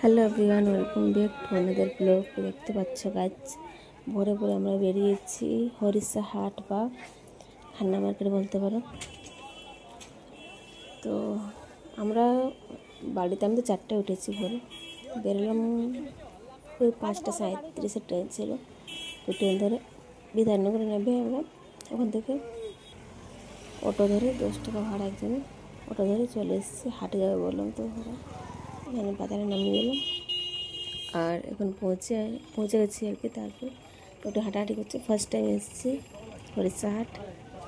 Hello everyone, welcome back to another blog. দেখতে পাচ্ছ গাছ ভোরে ভোরে আমরা বেরিয়েছি হরিষা হাট বা খান্না মার্কেট বলতে পারো। তো আমরা বাড়িতে আমি তো 4টায় উঠেছি, ভোরে বেরোলাম। ওই 5টা 37-এর ট্রেন ছিল। তো ট্রেন ধরে বিধাননগরে নেবে আমরা ওখান থেকে অটো ধরে 10 টাকা ভাড়া একজনে অটো ধরে চলে এসেছি। হাটে যাবে বললাম, তো এখানে বাজারে নামিয়ে গেলাম। আর এখন পৌঁছে গেছি আর কি। তারপর একটু হাঁটাহাঁটি করছি। ফার্স্ট টাইম এসেছি হরিষা হাট।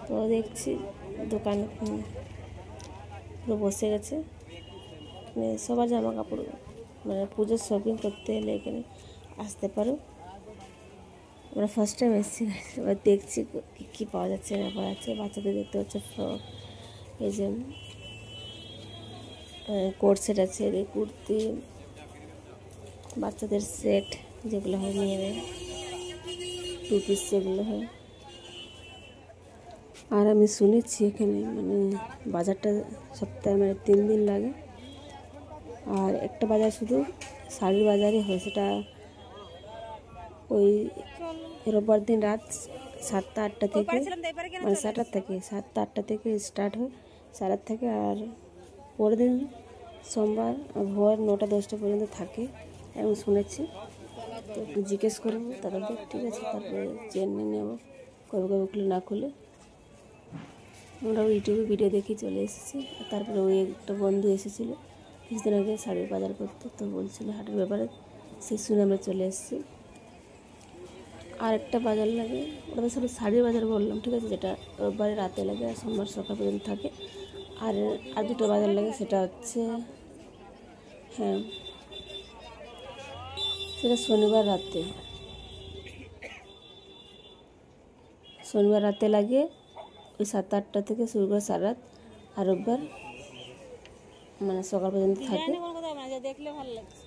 তো দেখছি দোকান পুরো বসে গেছে, মানে সবার জামা কাপড়, মানে পুজোর শপিং করতে এলে এখানে আসতে পারো। আমরা ফার্স্ট টাইম এসেছি, এবার দেখছি কী পাওয়া যাচ্ছে না পাওয়া যাচ্ছে। বাচ্চাদের দেখতে হচ্ছে ফ্রক, এই যে কোট সেট আছে, এই কুর্তি, বাচ্চাদের সেট যেগুলো হয় মেয়েদের 2 পিস যেগুলো হয়। আর আমি শুনেছি এখানে মানে বাজারটা সপ্তাহে মানে 3 দিন লাগে। আর একটা বাজার শুধু শাড়ির বাজারই হয়, সেটা ওই রোববার দিন রাত 7টা-8টা থেকে, মানে 7টা থেকে স্টার্ট হয়, 7টা থেকে। আর পরের দিন সোমবার ভোর 9টা-10টা পর্যন্ত থাকে আমি শুনেছি। তো একটু জিজ্ঞেস করবো তাদেরকে, ঠিক আছে? তারপরে জেনে নেব কবে কবে খুলে না খুলে। আমরা ইউটিউবে ভিডিও দেখে চলে এসেছি। তারপরে ওই একটা বন্ধু এসেছিলো কিছুদিন আগে শাড়ির বাজার করতে, তো বলছিল হাটের ব্যাপারে, সে শুনে আমরা চলে এসেছি। আর একটা বাজার লাগে, ওটা তো শুধু শাড়ির বাজার বললাম, ঠিক আছে, যেটা রোববারে রাতে লাগে আর সোমবার সকাল পর্যন্ত থাকে। আর দুটো বাজার লাগে, সেটা হচ্ছে সেটা শনিবার রাতে লাগে, ওই 7-8টা থেকে শুরু করে সারা রাত। আর রোববার মানে সকাল পর্যন্ত থাকে,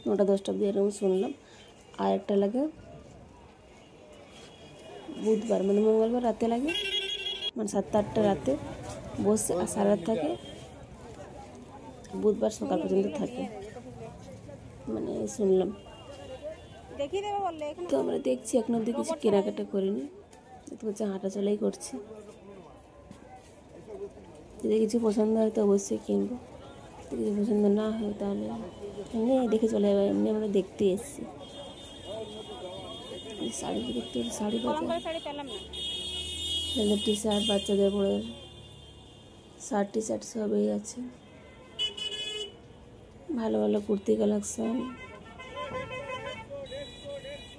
9টা-10টা অবধি, এরকম শুনলাম। আর একটা লাগে বুধবার, মানে মঙ্গলবার রাতে লাগে, মানে 7টা-8টা রাতে বসে আর সারা রাত থাকে। বুধবার সকাল পর্যন্ত থাকে, মানে শুনলাম। তো আমরা দেখছি, এখন অব্দি কিছু কেনাকাটা করিনি, দেখতে পাচ্ছি হাঁটাচলাই করছি। যদি কিছু পছন্দ হয় তো অবশ্যই কিনবো, যদি কিছু পছন্দ না হয় তাহলে এমনি দেখে চলে যাবে। এমনি আমরা দেখতে এসেছি। শাড়ি দেখতে হচ্ছে, শাড়ি ছেলেদের টি শার্ট, বাচ্চাদের বড়দের শার্ট টি শার্ট সবই আছে। ভালো ভালো কুর্তি কালেকশন,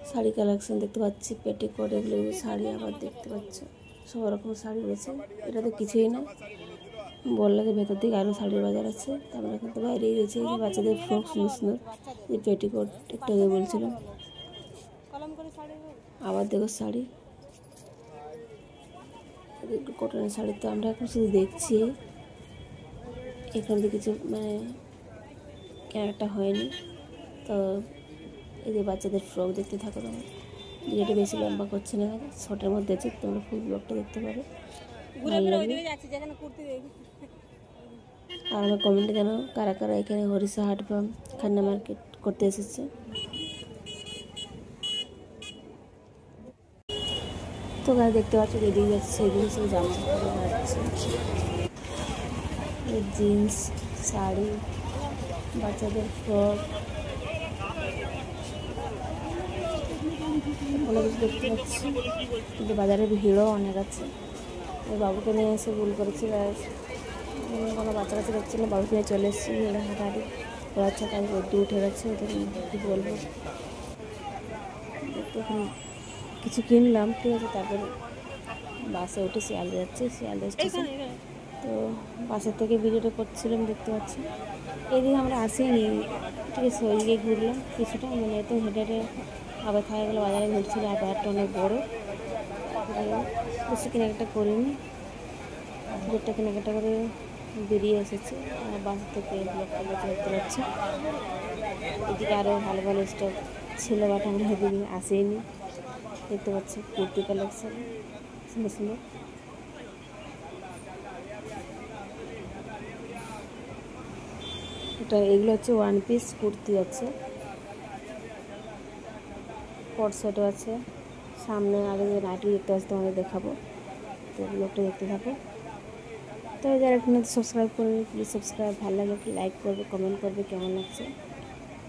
শাড়ি কালেকশন দেখতে পাচ্ছি, পেটিকোট, এগুলো শাড়ি আবার দেখতে পাচ্ছ, সব রকম শাড়ি রয়েছে। এটা তো কিছুই না, বললে যে ভেতর দিকে আরও শাড়ির বাজার আছে। তারপরে এখন তো বাইরেই রয়েছে এই যে বাচ্চাদের ফ্রক, সুন্দর সুন্দর, এই পেটিকোট একটু আগে বলছিলাম। আবার দেখো শাড়ি, একটু কটনের শাড়ি। তো আমরা এখন শুধু দেখছি, এখান থেকে কিছু মানে কেনাটা হয়নি। তো এই যে বাচ্চাদের ফ্রক দেখতে থাকো তোমরা, যেটা বেশি লম্বা করছে না, শর্টের মধ্যে আছে, তোমরা ফুল ব্লগটা দেখতে পারো, ভালো লাগবে। আর আমার কমেন্টে জানাও কারা কারা এখানে হরিষা হাট বা খান্না মার্কেট করতে এসেছে। তো গাছ দেখতে পাচ্ছ যেদিকে যাচ্ছে সেদিকে সব জামা কাপড় যাচ্ছে, জিন্স, শাড়ি, বাচ্চাদের ফ্রক, অনেক কিছু দেখতে পাচ্ছি। কিন্তু বাজারে ভিড়ও অনেক আছে। ওই বাবুকে নিয়ে এসে ভুল করেছি, কোনো বাচ্চা কাচ্চা দেখছি না, বাবুকে নিয়ে চলে এসেছি। ওরা হাঁটাহাঁটি করাচ্ছে, তাই রোদ্দু উঠে গেছে, ওদের কী বলবো। তখন কিছু কিনলাম, ঠিক আছে। তারপরে বাসে উঠে শিয়ালদা যাচ্ছি, শিয়ালদা স্টেশন। তো বাসের থেকে ভিডিওটা করছিলাম, দেখতে পাচ্ছি। এইদিকে আমরা আসিনি, ঠিক আছে, ওইদিকে ঘুরলাম কিছুটা, মানে এত হেঁটে হেঁটে আবার খাওয়া গেলো। বাজারে ঘুরছিল, আর বাজারটা অনেক বড়ো, বেশি কেনাকাটা করিনি, যেটা কেনাকাটা করে বেরিয়ে এসেছি। আর বাস থেকে ব্লগটা দেখতে পাচ্ছি। এদিকে আরও ভালো ভালো স্টক ছিল, বাট আমরা এদিকে আসিনি। দেখতে পাচ্ছি কুর্তি কালেকশন সুন্দর সুন্দর। এগুলো হচ্ছে 1 পিস কুর্তি আছে, কোট সেটও আছে। সামনে আগে যে নাইটি দেখতে পাচ্ছি তোমাদের দেখাবো, তো ব্লগটা দেখতে থাকো। তো যারা একটু সাবস্ক্রাইব করবে প্লিজ সাবস্ক্রাইব, ভালো লাগলে একটু লাইক করবে, কমেন্ট করবে কেমন লাগছে,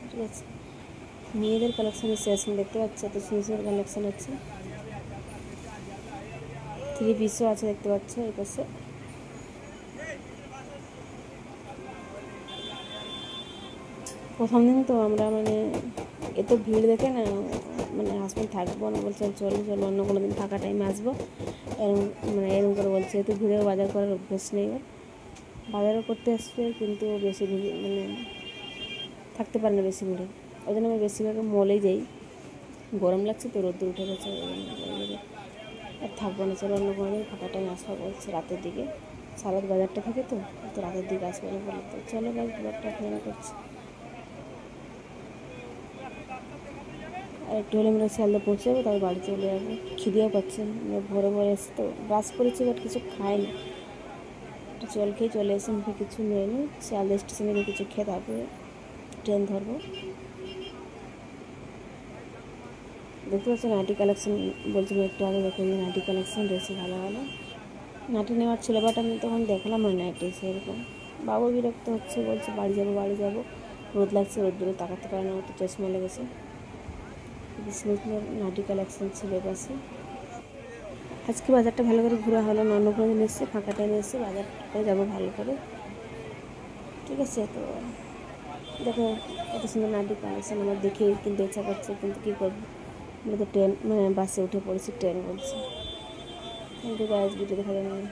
ঠিক আছে। মেয়েদের কালেকশানের সেকশন দেখতে পাচ্ছ, তো সুন্দর কালেকশান আছে, 3 পিসও আছে দেখতে পাচ্ছ এই পাশে। প্রথম দিন তো আমরা মানে এত ভিড় দেখে না, মানে হাসবেন্ড থাকবো না, বলছে চলো চলো অন্য কোনো দিন ফাঁকা টাইমে আসবো, এরকম করে বলছে। এত ভিড়েও বাজার করার অভ্যেস নেই, বাজারও করতে আসবে কিন্তু বেশি ভিড় মানে থাকতে পারে না বেশি ভিড়ে, ওই জন্য আমি বেশিরভাগ মলেই যাই। গরম লাগছে তো, রোদ্দুর উঠে গেছে, ওই জন্য আর থাকবো না, চলো অন্য কোনো দিন ফাঁকা টাইম আসবো বলছে রাতের দিকে। সারাত বাজারটা থাকে তো, তো রাতের দিকে আসবো না বলে, তো চলো গাছ ব্লগটা ফোন করছি। আর একটু হলে আমরা শিয়ালদা পৌঁছে যাবো, তারপর বাড়ি চলে যাবো। খিদেও পাচ্ছে না, ভোরে ভোরে এসে তো ব্রাশ করেছি বাট কিছু খাইনি, একটু জল খেয়ে চলে এসে মুখে কিছু নেয়নি। শিয়ালদা স্টেশনে গিয়ে কিছু খেয়ে তারপরে ট্রেন ধরবো। দেখতে পাচ্ছি নাইটি কালেকশন, বলছিলাম একটু আগে দেখুন নাইটি কালেকশন রয়েছে ভালো ভালো। নাইটি নেওয়ার ছিল বাট আমি তখন দেখলাম না নাইটি সেরকম। বাবু বিরক্ত হচ্ছে, বলছে বাড়ি যাবো বাড়ি যাবো, রোদ লাগছে, রোদ্দুরে তাকাতে পারে না, তো চশমা লেগেছে। সুন্দর নাইটি কালেকশন ছিল পাশে। আজকে বাজারটা ভালো করে ঘোরা হলো না, অন্য কোনো দিন এসে ফাঁকা টাইমে এসে বাজার করে যাবো ভালো করে, ঠিক আছে। তো দেখো এত সুন্দর নাইটি কালেকশন আমার দেখে কিনতে ইচ্ছা করছে, কিন্তু কী করবো, আমরা তো ট্রেন মানে বাসে উঠে পড়েছি, ট্রেন বলছে। কিন্তু গাছ ভিডিও দেখা যাবে না।